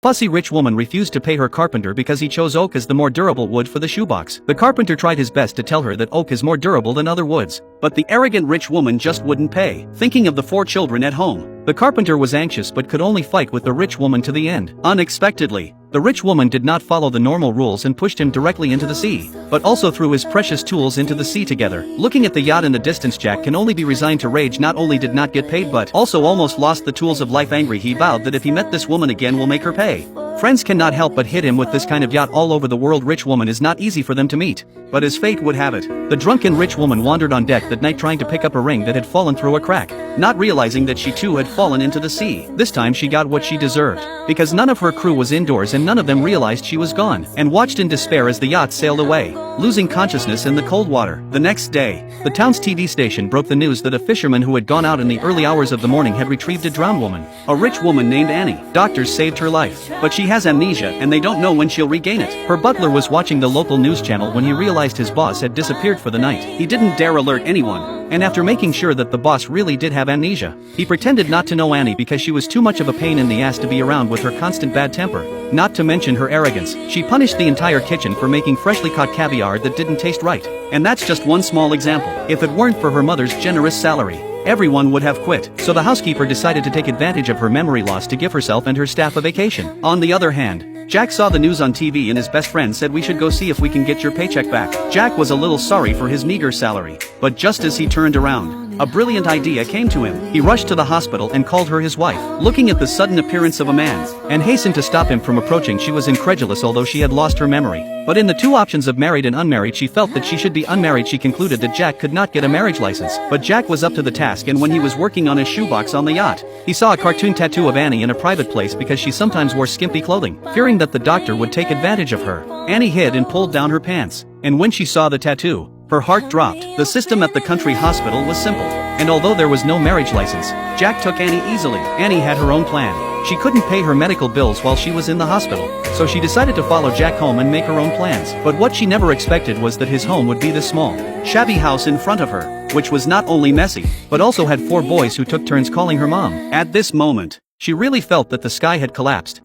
Fussy rich woman refused to pay her carpenter because he chose oak as the more durable wood for the shoebox. The carpenter tried his best to tell her that oak is more durable than other woods, but the arrogant rich woman just wouldn't pay. Thinking of the 4 children at home, the carpenter was anxious but could only fight with the rich woman to the end. Unexpectedly, the rich woman did not follow the normal rules and pushed him directly into the sea, but also threw his precious tools into the sea together. Looking at the yacht in the distance, Jack can only be resigned to rage. Not only did not get paid but also almost lost the tools of life. Angry, he vowed that if he met this woman again will make her pay. Friends cannot help but hit him with this kind of yacht all over the world. Rich woman is not easy for them to meet, but as fate would have it, the drunken rich woman wandered on deck that night trying to pick up a ring that had fallen through a crack, not realizing that she too had fallen into the sea. This time she got what she deserved, because none of her crew was indoors and none of them realized she was gone, and watched in despair as the yacht sailed away, losing consciousness in the cold water. The next day, the town's TV station broke the news that a fisherman who had gone out in the early hours of the morning had retrieved a drowned woman, a rich woman named Annie. Doctors saved her life, but she has amnesia and they don't know when she'll regain it. Her butler was watching the local news channel when he realized his boss had disappeared for the night. He didn't dare alert anyone, and after making sure that the boss really did have amnesia, he pretended not to know Annie because she was too much of a pain in the ass to be around with her constant bad temper, not to mention her arrogance. She punished the entire kitchen for making freshly caught caviar that didn't taste right. And that's just one small example. If it weren't for her mother's generous salary, everyone would have quit. So the housekeeper decided to take advantage of her memory loss to give herself and her staff a vacation. On the other hand, Jack saw the news on TV and his best friend said, "We should go see if we can get your paycheck back." Jack was a little sorry for his meager salary, but just as he turned around, a brilliant idea came to him. He rushed to the hospital and called her his wife. Looking at the sudden appearance of a man, and hastened to stop him from approaching, she was incredulous although she had lost her memory. But in the 2 options of married and unmarried, she felt that she should be unmarried. She concluded that Jack could not get a marriage license, but Jack was up to the task, and when he was working on his shoebox on the yacht, he saw a cartoon tattoo of Annie in a private place because she sometimes wore skimpy clothing. Fearing that the doctor would take advantage of her, Annie hid and pulled down her pants, and when she saw the tattoo, her heart dropped. The system at the country hospital was simple, and although there was no marriage license, Jack took Annie easily. Annie had her own plan. She couldn't pay her medical bills while she was in the hospital, so she decided to follow Jack home and make her own plans. But what she never expected was that his home would be this small, shabby house in front of her, which was not only messy, but also had 4 boys who took turns calling her mom. At this moment, she really felt that the sky had collapsed.